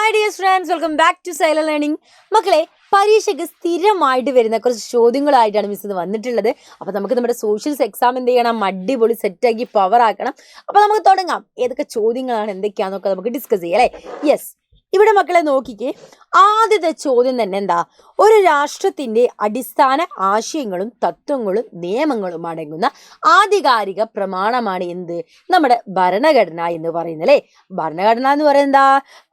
Hi dear friends, welcome back to silent learning. മക്കളെ, പരീക്ഷയ്ക്ക് സ്ഥിരമായിട്ട് വരുന്ന കുറച്ച് ചോദ്യങ്ങളായിട്ടാണ് മിസ് ഇത് വന്നിട്ടുള്ളത്. അപ്പോൾ നമുക്ക് നമ്മുടെ സോഷ്യൽസ് എക്സാം എന്ത് ചെയ്യണം, അടിപൊളി സെറ്റാക്കി പവർ ആക്കണം. അപ്പോൾ നമുക്ക് തുടങ്ങാം. ഏതൊക്കെ ചോദ്യങ്ങളാണ്, എന്തൊക്കെയാണെന്നൊക്കെ നമുക്ക് ഡിസ്കസ് ചെയ്യാം അല്ലേ. യെസ്, ഇവിടെ മക്കളെ നോക്കിക്കേ. ആദ്യത്തെ ചോദ്യം തന്നെ എന്താ, ഒരു രാഷ്ട്രത്തിൻ്റെ അടിസ്ഥാന ആശയങ്ങളും തത്വങ്ങളും നിയമങ്ങളും അടങ്ങുന്ന ആധികാരിക പ്രമാണമാണ് എന്ത്, നമ്മുടെ ഭരണഘടന എന്ന് പറയുന്നത് അല്ലേ. ഭരണഘടന എന്ന് പറയുന്നത് എന്താ,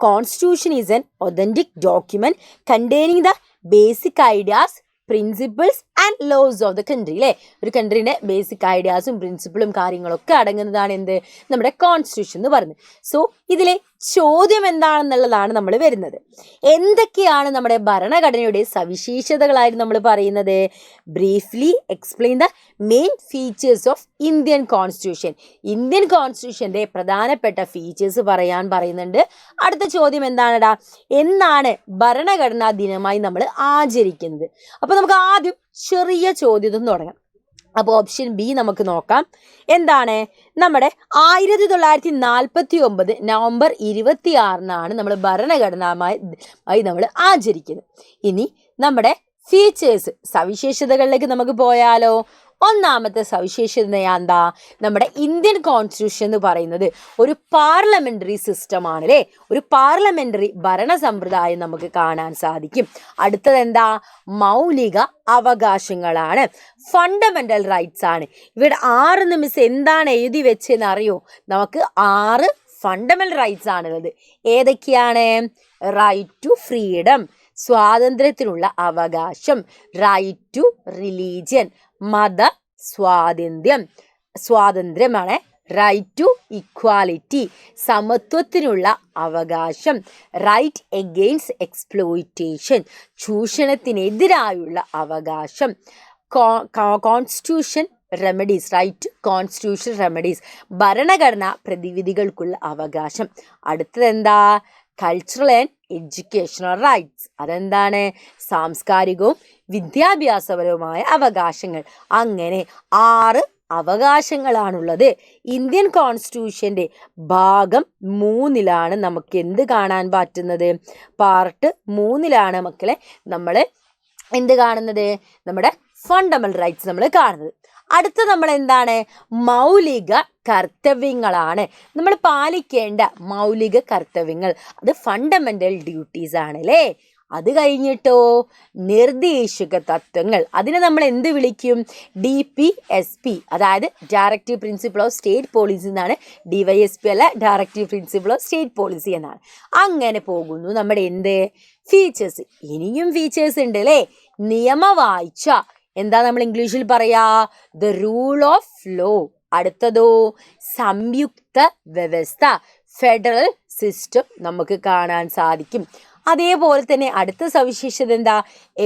constitution is an authentic document containing the basic ideas principles and laws of the country അല്ലേ. ഒരു കൺട്രീൻ്റെ ബേസിക് ഐഡിയാസും പ്രിൻസിപ്പിളും കാര്യങ്ങളൊക്കെ അടങ്ങുന്നതാണ് എന്ത്, നമ്മുടെ കോൺസ്റ്റിറ്റ്യൂഷൻ എന്ന് പറയുന്നത്. സോ ഇതിലെ ചോദ്യം എന്താണെന്നുള്ളതാണ് നമ്മൾ വരുന്നത്. എന്തൊക്കെയാണ് നമ്മുടെ ഭരണഘടനയുടെ സവിശേഷതകളായിട്ട് നമ്മൾ പറയുന്നത്? Briefly explain the main features of Indian constitution. Indian കോൺസ്റ്റിറ്റ്യൂഷൻ്റെ പ്രധാനപ്പെട്ട ഫീച്ചേഴ്സ് പറയാൻ പറയുന്നുണ്ട്. അടുത്ത ചോദ്യം എന്താണെടാ, എന്നാണ് ഭരണഘടനാ ദിനമായി നമ്മൾ ആചരിക്കുന്നത്? അപ്പോൾ നമുക്ക് ആദ്യം ചെറിയ ചോദ്യത്തിൽ തുടങ്ങാം. അപ്പോൾ ഓപ്ഷൻ ബി നമുക്ക് നോക്കാം. എന്താണ്, നമ്മുടെ 1949 നവംബർ 26 നമ്മൾ ഭരണഘടനമായി നമ്മൾ ആചരിക്കുന്നത്. ഇനി നമ്മുടെ ഫീച്ചേഴ്സ്, സവിശേഷതകളിലേക്ക് നമുക്ക് പോയാലോ. ഒന്നാമത്തെ സവിശേഷത എന്താ, നമ്മുടെ ഇന്ത്യൻ കോൺസ്റ്റിറ്റ്യൂഷൻ എന്ന് പറയുന്നത് ഒരു പാർലമെൻ്ററി സിസ്റ്റമാണ് അല്ലേ. ഒരു പാർലമെൻ്ററി ഭരണ സമ്പ്രദായം നമുക്ക് കാണാൻ സാധിക്കും. അടുത്തത് എന്താ, മൗലിക അവകാശങ്ങളാണ്, ഫണ്ടമെൻ്റൽ റൈറ്റ്സ് ആണ്. ഇവിടെ 6 മിസ് എന്താണ് എഴുതി വെച്ചെന്ന് അറിയോ? നമുക്ക് 6 ഫണ്ടമെൻ്റൽ റൈറ്റ്സ് ആണുള്ളത്. ഏതൊക്കെയാണ്? റൈറ്റ് ടു ഫ്രീഡം, സ്വാതന്ത്ര്യത്തിനുള്ള അവകാശം, റൈറ്റ് ടു റിലീജിയൻ, മത സ്വാതന്ത്ര്യമാണ്, റൈറ്റ് ടു ഇക്വാലിറ്റി, സമത്വത്തിനുള്ള അവകാശം, റൈറ്റ് എഗെയിൻസ്റ്റ് എക്സ്പ്ലോയിറ്റേഷൻ, ചൂഷണത്തിനെതിരായുള്ള അവകാശം, constitution remedies, right to constitution remedies, ഭരണഘടനാ പ്രതിവിധികൾക്കുള്ള അവകാശം. അടുത്തത് എന്താ, കൾച്ചറൽ ആൻഡ് എഡ്യൂക്കേഷണൽ റൈറ്റ്സ്. അതെന്താണ്, സാംസ്കാരികവും വിദ്യാഭ്യാസപരവുമായ അവകാശങ്ങൾ. അങ്ങനെ 6 അവകാശങ്ങളാണുള്ളത്. ഇന്ത്യൻ കോൺസ്റ്റിറ്റ്യൂഷൻ്റെ ഭാഗം 3 നമുക്ക് എന്ത് കാണാൻ പറ്റുന്നത്? പാർട്ട് 3 മക്കളെ നമ്മൾ എന്ത് കാണുന്നത്? നമ്മുടെ ഫണ്ടമെൻ്റൽ റൈറ്റ്സ് നമ്മൾ കാണുന്നത്. അടുത്ത നമ്മൾ എന്താണ്, മൗലിക കർത്തവ്യങ്ങളാണ്. നമ്മൾ പാലിക്കേണ്ട മൗലിക കർത്തവ്യങ്ങൾ, അത് ഫണ്ടമെൻ്റൽ ഡ്യൂട്ടീസ് ആണ് അല്ലേ. അത് കഴിഞ്ഞിട്ടോ നിർദ്ദേശക തത്വങ്ങൾ, അതിനെ നമ്മൾ എന്ത് വിളിക്കും? DPSP, അതായത് directive principle of state policy എന്നാണ്. DYSP അല്ല, directive principle of state policy എന്നാണ്. അങ്ങനെ പോകുന്നു നമ്മുടെ എന്ത് ഫീച്ചേഴ്സ്. ഇനിയും ഫീച്ചേഴ്സ് ഉണ്ട് അല്ലേ. നിയമവാഴ്ച, എന്താ നമ്മൾ ഇംഗ്ലീഷിൽ പറയാ, ദ റൂൾ ഓഫ് ലോ. അടുത്തതോ സംയുക്ത വ്യവസ്ഥ, ഫെഡറൽ സിസ്റ്റം നമുക്ക് കാണാൻ സാധിക്കും. അതേപോലെ തന്നെ അടുത്ത സവിശേഷത എന്താ,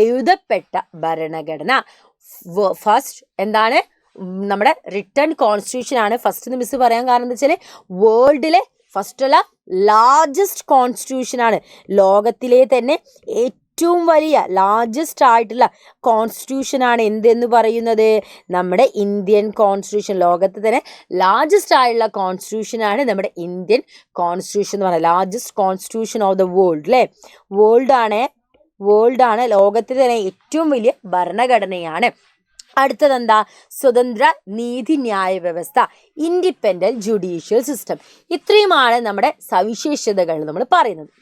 എഴുതപ്പെട്ട ഭരണഘടന. ഫസ്റ്റ് എന്താണ്, നമ്മുടെ റിട്ടേൺ കോൺസ്റ്റിറ്റ്യൂഷൻ ആണ് ഫസ്റ്റ് മിസ് പറയാൻ കാരണം എന്താ വെച്ചാൽ വേൾഡിലെ ഫസ്റ്റുള്ള ലാർജസ്റ്റ് കോൺസ്റ്റിറ്റ്യൂഷൻ ആണ്. ലോകത്തിലെ തന്നെ ഏറ്റവും വലിയ ലാർജസ്റ്റ് ആയിട്ടുള്ള കോൺസ്റ്റിറ്റ്യൂഷനാണ് എന്തെന്ന് പറയുന്നത്, നമ്മുടെ ഇന്ത്യൻ കോൺസ്റ്റിറ്റ്യൂഷൻ. ലോകത്ത് തന്നെ ലാർജസ്റ്റ് ആയിട്ടുള്ള കോൺസ്റ്റിറ്റ്യൂഷനാണ് നമ്മുടെ ഇന്ത്യൻ കോൺസ്റ്റിറ്റ്യൂഷൻ എന്ന് പറയുന്നത്. Largest constitution of the world അല്ലേ. വേൾഡാണ് ലോകത്തിലെ തന്നെ ഏറ്റവും വലിയ ഭരണഘടനയാണ്. അടുത്തതെന്താ, സ്വതന്ത്ര നീതിന്യായ വ്യവസ്ഥ, ഇൻഡിപെൻഡൻറ്റ് ജുഡീഷ്യൽ സിസ്റ്റം. ഇത്രയുമാണ് നമ്മുടെ സവിശേഷതകൾ നമ്മൾ പറയുന്നത്.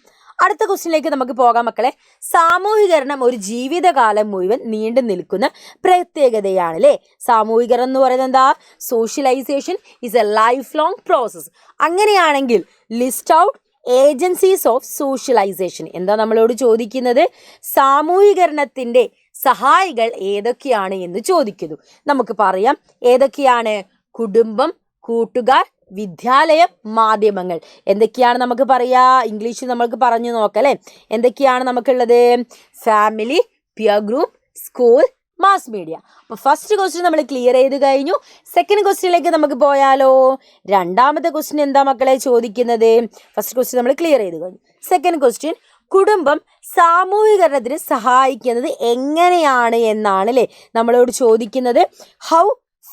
അടുത്ത ക്വസ്റ്റ്യനിലേക്ക് നമുക്ക് പോകാം മക്കളെ. സാമൂഹികരണം ഒരു ജീവിതകാലം മുഴുവൻ നീണ്ടു നിൽക്കുന്ന പ്രത്യേകതയാണ് അല്ലേ. സാമൂഹികരണം എന്ന് പറയുന്നത് എന്താ, socialisation is a life long process. അങ്ങനെയാണെങ്കിൽ list out agencies of socialisation. എന്താ നമ്മളോട് ചോദിക്കുന്നത്? സാമൂഹികരണത്തിൻ്റെ സഹായികൾ ഏതൊക്കെയാണ് എന്ന് ചോദിക്കുന്നു. നമുക്ക് പറയാം ഏതൊക്കെയാണ്. കുടുംബം, കൂട്ടുകാർ, വിദ്യാലയം, മാധ്യമങ്ങൾ. എന്തൊക്കെയാണ് നമുക്ക് പറയാ, ഇംഗ്ലീഷിൽ നമുക്ക് പറഞ്ഞു നോക്കാം അല്ലേ. എന്തൊക്കെയാണ് നമുക്കുള്ളത്? Family, peer group, school, mass media. അപ്പോൾ ഫസ്റ്റ് ക്വസ്റ്റ്യൻ നമ്മൾ ക്ലിയർ ചെയ്ത് കഴിഞ്ഞു. സെക്കൻഡ് ക്വസ്റ്റ്യനിലേക്ക് നമുക്ക് പോയാലോ. രണ്ടാമത്തെ ക്വസ്റ്റ്യൻ എന്താ മക്കളെ ചോദിക്കുന്നത്? ഫസ്റ്റ് ക്വസ്റ്റ്യൻ നമ്മൾ ക്ലിയർ ചെയ്ത് കഴിഞ്ഞു. സെക്കൻഡ് ക്വസ്റ്റ്യൻ, കുടുംബം സാമൂഹികരണത്തിന് സഹായിക്കുന്നത് എങ്ങനെയാണ് എന്നാണ് അല്ലേ നമ്മളോട് ചോദിക്കുന്നത്. How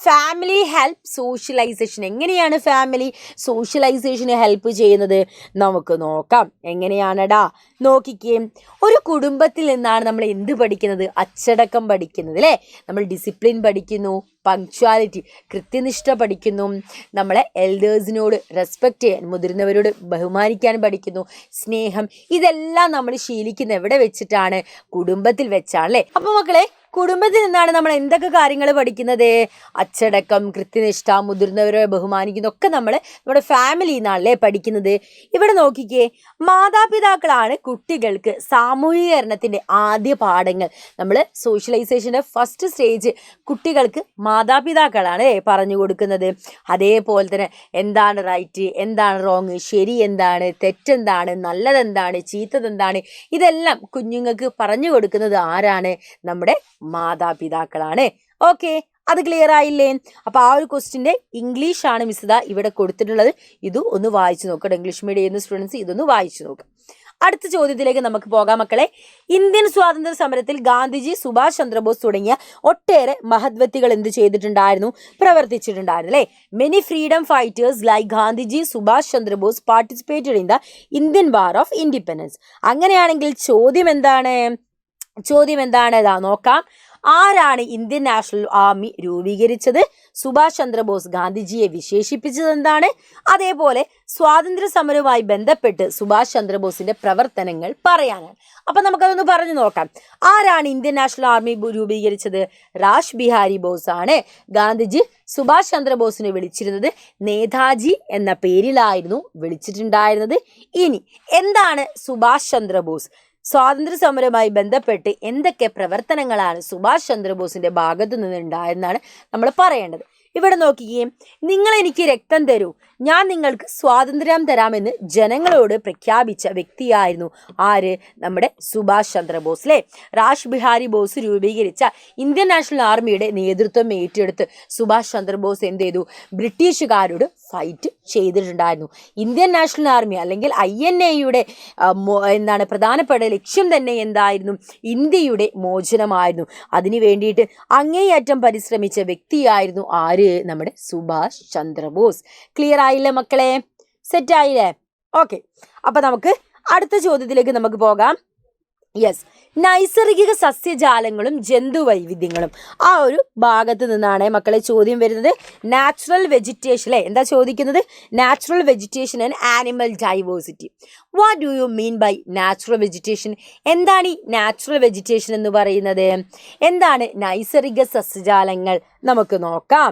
family help socialisation. എങ്ങനെയാണ് ഫാമിലി സോഷ്യലൈസേഷന് ഹെൽപ്പ് ചെയ്യുന്നത് നമുക്ക് നോക്കാം. എങ്ങനെയാണടാ, നോക്കിക്കേ. ഒരു കുടുംബത്തിൽ നിന്നാണ് നമ്മൾ എന്ത് പഠിക്കുന്നത്? അച്ചടക്കം പഠിക്കുന്നത് അല്ലേ. നമ്മൾ ഡിസിപ്ലിൻ പഠിക്കുന്നു, പങ്ക്ച്വാലിറ്റി കൃത്യനിഷ്ഠ പഠിക്കുന്നു, നമ്മളെ എൽഡേഴ്സിനോട് റെസ്പെക്റ്റ് ചെയ്യാൻ, മുതിർന്നവരോട് ബഹുമാനിക്കാൻ പഠിക്കുന്നു, സ്നേഹം. ഇതെല്ലാം നമ്മൾ ശീലിക്കുന്ന എവിടെ വെച്ചിട്ടാണ്? കുടുംബത്തിൽ വെച്ചാണ് അല്ലേ. അപ്പോൾ മക്കളെ, കുടുംബത്തിൽ നിന്നാണ് നമ്മൾ എന്തൊക്കെ കാര്യങ്ങൾ പഠിക്കുന്നത്? അച്ചടക്കം, കൃത്യനിഷ്ഠ, മുതിർന്നവരെ ബഹുമാനിക്കുന്നതൊക്കെ നമ്മുടെ ഫാമിലിയിൽ നിന്നാണല്ലേ പഠിക്കുന്നത്. ഇവിടെ നോക്കിക്കേ, മാതാപിതാക്കളാണ് കുട്ടികൾക്ക് സാമൂഹീകരണത്തിൻ്റെ ആദ്യ പാഠങ്ങൾ. നമ്മൾ സോഷ്യലൈസേഷൻ്റെ ഫസ്റ്റ് സ്റ്റേജ് കുട്ടികൾക്ക് മാതാപിതാക്കളാണ് പറഞ്ഞു കൊടുക്കുന്നത്. അതേപോലെ തന്നെ എന്താണ് റൈറ്റ്, എന്താണ് റോങ്, ശരി എന്താണ്, തെറ്റെന്താണ്, നല്ലതെന്താണ്, ചീത്തതെന്താണ്, ഇതെല്ലാം കുഞ്ഞുങ്ങൾക്ക് പറഞ്ഞു കൊടുക്കുന്നത് ആരാണ്? നമ്മുടെ മാതാപിതാക്കളാണ്. ഓക്കെ, അത് ക്ലിയർ ആയില്ലേ? അപ്പൊ ആ ഒരു ക്വസ്റ്റിന്റെ ഇംഗ്ലീഷ് ആണ് മിസ് ഇതാ ഇവിടെ കൊടുത്തിട്ടുള്ളത്. ഇത് ഒന്ന് വായിച്ചു നോക്കുക. ഇംഗ്ലീഷ് മീഡിയം ചെയ്യുന്ന സ്റ്റുഡൻസ് ഇതൊന്ന് വായിച്ചു നോക്കുക. അടുത്ത ചോദ്യത്തിലേക്ക് നമുക്ക് പോകാം മക്കളെ. ഇന്ത്യൻ സ്വാതന്ത്ര്യ സമരത്തിൽ ഗാന്ധിജി, സുഭാഷ് ചന്ദ്രബോസ് തുടങ്ങിയ ഒട്ടേറെ മഹത് വ്യക്തികൾ എന്ത് ചെയ്തിട്ടുണ്ടായിരുന്നു? പ്രവർത്തിച്ചിട്ടുണ്ടായിരുന്നു അല്ലേ. Many freedom fighters like Gandhiji, Subhash Chandrabose participated in the Indian war of independence. അങ്ങനെയാണെങ്കിൽ ചോദ്യം എന്താണ്? ഇതാ നോക്കാം. ആരാണ് ഇന്ത്യൻ നാഷണൽ ആർമി രൂപീകരിച്ചത്? സുഭാഷ് ചന്ദ്രബോസ് ഗാന്ധിജിയെ വിശേഷിപ്പിച്ചത് എന്താണ്? അതേപോലെ സ്വാതന്ത്ര്യ സമരവുമായി ബന്ധപ്പെട്ട് സുഭാഷ് ചന്ദ്രബോസിന്റെ പ്രവർത്തനങ്ങൾ പറയാനാണ്. അപ്പൊ നമുക്കതൊന്ന് പറഞ്ഞു നോക്കാം. ആരാണ് ഇന്ത്യൻ നാഷണൽ ആർമി രൂപീകരിച്ചത്? റാഷ് ബിഹാരി ബോസ് ആണ്. ഗാന്ധിജി സുഭാഷ് ചന്ദ്രബോസിനെ വിളിച്ചിരുന്നത് നേതാജി എന്ന പേരിലായിരുന്നു വിളിച്ചിട്ടുണ്ടായിരുന്നത്. ഇനി എന്താണ് സുഭാഷ് ചന്ദ്രബോസ്? സ്വാതന്ത്ര്യ സമരവുമായി ബന്ധപ്പെട്ട് എന്തൊക്കെ പ്രവർത്തനങ്ങളാണ് സുഭാഷ് ചന്ദ്രബോസിന്റെ ഭാഗത്തു നിന്നുണ്ടായെന്നാണ് നമ്മൾ പറയേണ്ടത്. ഇവിടെ നോക്കുകയും, നിങ്ങൾ എനിക്ക് രക്തം തരൂ, ഞാൻ നിങ്ങൾക്ക് സ്വാതന്ത്ര്യം തരാമെന്ന് ജനങ്ങളോട് പ്രഖ്യാപിച്ച വ്യക്തിയായിരുന്നു ആര്? നമ്മുടെ സുഭാഷ് ചന്ദ്രബോസ് അല്ലേ. റാഷ് ബിഹാരി ബോസ് രൂപീകരിച്ച ഇന്ത്യൻ നാഷണൽ ആർമിയുടെ നേതൃത്വം ഏറ്റെടുത്ത് സുഭാഷ് ചന്ദ്രബോസ് എന്ത് ചെയ്തു? ബ്രിട്ടീഷുകാരോട് ഫൈറ്റ് ചെയ്തിട്ടുണ്ടായിരുന്നു. ഇന്ത്യൻ നാഷണൽ ആർമി അല്ലെങ്കിൽ INAയുടെ പ്രധാനപ്പെട്ട ലക്ഷ്യം തന്നെ എന്തായിരുന്നു? ഇന്ത്യയുടെ മോചനമായിരുന്നു. അതിനു വേണ്ടിയിട്ട് അങ്ങേയറ്റം പരിശ്രമിച്ച വ്യക്തിയായിരുന്നു ആര്? നമ്മുടെ സുഭാഷ് ചന്ദ്രബോസ്. ക്ലിയർ ആയില്ലേ മക്കളെ? സെറ്റ് ആയില്ലേ? ഓക്കെ, അപ്പൊ നമുക്ക് അടുത്ത ചോദ്യത്തിലേക്ക് നമുക്ക് പോകാം. യെസ്, നൈസർഗിക സസ്യജാലങ്ങളും ജന്തുവൈവിധ്യങ്ങളും, ആ ഒരു ഭാഗത്ത് നിന്നാണ് മക്കളെ ചോദ്യം വരുന്നത്. നാച്ചുറൽ വെജിറ്റേഷൻ അല്ലേ. എന്താ ചോദിക്കുന്നത്? Natural vegetation and animal diversity. What do you mean by natural vegetation? എന്താണ് ഈ നാച്ചുറൽ വെജിറ്റേഷൻ എന്ന് പറയുന്നത്? എന്താണ് നൈസർഗിക സസ്യജാലങ്ങൾ? നമുക്ക് നോക്കാം.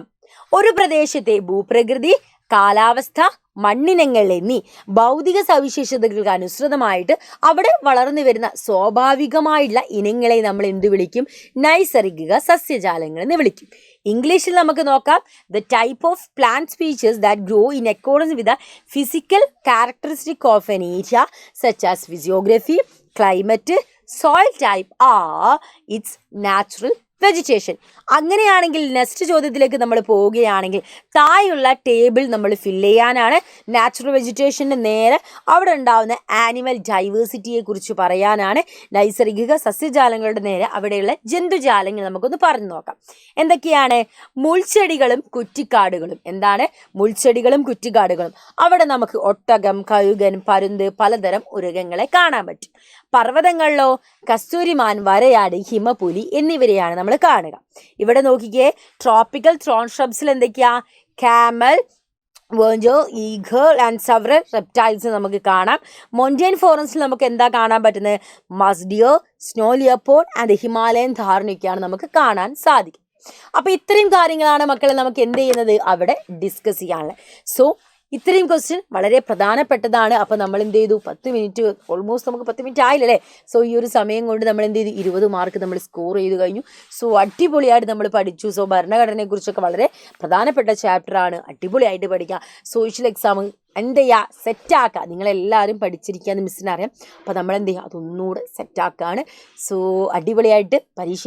ഒരു പ്രദേശത്തെ ഭൂപ്രകൃതി, കാലാവസ്ഥ, മണ്ണിനങ്ങൾ എന്നീ ഭൗതിക സവിശേഷതകൾക്ക് അനുസൃതമായിട്ട് അവിടെ വളർന്നു വരുന്ന സ്വാഭാവികമായിട്ടുള്ള ഇനങ്ങളെ നമ്മൾ എന്ത് വിളിക്കും? നൈസർഗിക സസ്യജാലങ്ങൾ എന്ന് വിളിക്കും. ഇംഗ്ലീഷിൽ നമുക്ക് നോക്കാം. The type of plant species that grow in accordance with the physical characteristic of an area such as physiography, climate, soil type are its natural vegetation. അങ്ങനെയാണെങ്കിൽ നെക്സ്റ്റ് ചോദ്യത്തിലേക്ക് നമ്മൾ പോവുകയാണെങ്കിൽ താഴെയുള്ള ടേബിൾ നമ്മൾ ഫില്ല് ചെയ്യാനാണ്. നാച്ചുറൽ വെജിറ്റേഷൻ്റെ നേരെ അവിടെ ഉണ്ടാവുന്ന ആനിമൽ ഡൈവേഴ്സിറ്റിയെ കുറിച്ച് പറയാനാണ്. നൈസർഗിക സസ്യജാലങ്ങളുടെ നേരെ അവിടെയുള്ള ജന്തുജാലങ്ങൾ നമുക്കൊന്ന് പറഞ്ഞു നോക്കാം. എന്തൊക്കെയാണ്? മുൾച്ചെടികളും കുറ്റിക്കാടുകളും. എന്താണ്? മുൾച്ചെടികളും കുറ്റിക്കാടുകളും. അവിടെ നമുക്ക് ഒട്ടകം, കഴുകൻ, പരുന്ത്, പലതരം ഉരകങ്ങളെ കാണാൻ പറ്റും. പർവ്വതങ്ങളിലോ കസ്തൂരിമാൻ, വരയാട്, ഹിമപുലി എന്നിവരെയാണ് നമ്മൾ കാണുക. ഇവിടെ നോക്കിക്കേ, ട്രോപ്പിക്കൽ ത്രോൺ ഷ്രബ്സിൽ എന്തൊക്കെയാ? ക്യാമൽ, വേഞ്ചോ, ഈഗിൾ ആൻഡ് സെവറൽ റെപ്റ്റൈൽസ് നമുക്ക് കാണാം. മൗണ്ടൻ ഫോറസ്റ്റിൽ നമുക്ക് എന്താ കാണാൻ പറ്റുന്നത്? Musk deer, snow leopard and Himalayan ധാരണയൊക്കെയാണ് നമുക്ക് കാണാൻ സാധിക്കും. അപ്പോൾ ഇത്രയും കാര്യങ്ങളാണ് മക്കളെ നമുക്ക് എന്ത് ചെയ്യുന്നത്? അവിടെ ഡിസ്കസ് ചെയ്യാനുള്ളത്. സോ ഇത്രയും ക്വസ്റ്റ്യൻ വളരെ പ്രധാനപ്പെട്ടതാണ്. അപ്പോൾ നമ്മൾ എന്ത് ചെയ്തു? 10 മിനിറ്റ്, ഓൾമോസ്റ്റ് നമുക്ക് 10 മിനിറ്റ് ആയില്ലല്ലേ. സോ ഈ ഒരു സമയം കൊണ്ട് നമ്മൾ എന്ത് ചെയ്തു? 20 മാർക്ക് നമ്മൾ സ്കോർ ചെയ്ത് കഴിഞ്ഞു. സോ അടിപൊളിയായിട്ട് നമ്മൾ പഠിച്ചു. സോ ഭരണഘടനയെക്കുറിച്ചൊക്കെ വളരെ പ്രധാനപ്പെട്ട ചാപ്റ്ററാണ്. അടിപൊളിയായിട്ട് പഠിക്കാം. സോഷ്യൽ എക്സാം എന്ത് ചെയ്യുക? സെറ്റാക്കുക. നിങ്ങളെല്ലാവരും പഠിച്ചിരിക്കുകയെന്ന് മിസ്സിന് അറിയാം. അപ്പോൾ നമ്മൾ എന്ത് ചെയ്യുക? അതൊന്നുകൂടെ സെറ്റാക്കുകയാണ്. സോ അടിപൊളിയായിട്ട് പരീക്ഷ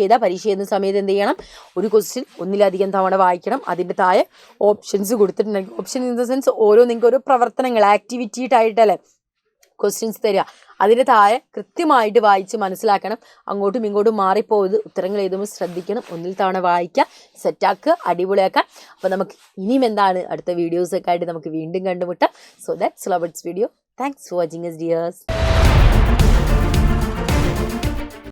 ചെയ്യുന്ന സമയത്ത് എന്ത് ചെയ്യണം? ഒരു ക്വസ്റ്റ്യൻ ഒന്നിലധികം തവണ വായിക്കണം. അതിൻ്റെ താഴെ ഓപ്ഷൻസ് കൊടുത്തിട്ടുണ്ടെങ്കിൽ, ഓപ്ഷൻ ഇൻ ദ സെൻസ് നിങ്ങൾക്ക് ഓരോ പ്രവർത്തനങ്ങൾ ആക്ടിവിറ്റി ആയിട്ടല്ലേ ക്വസ്റ്റ്യൻസ് തരിക. അതിന് താഴെ കൃത്യമായിട്ട് വായിച്ച് മനസ്സിലാക്കണം. അങ്ങോട്ടും ഇങ്ങോട്ടും മാറിപ്പോയത് ഉത്തരങ്ങൾ എഴുതുമ്പോൾ ശ്രദ്ധിക്കണം. ഒന്നിൽ തവണ വായിക്കുക, സെറ്റാക്കുക, അടിപൊളിയാക്കുക. അപ്പോൾ നമുക്ക് ഇനിയും എന്താണ് അടുത്ത വീഡിയോസൊക്കെ ആയിട്ട് നമുക്ക് വീണ്ടും കണ്ടുമുട്ടാം. So that's love it's video. Thanks for watching us dears.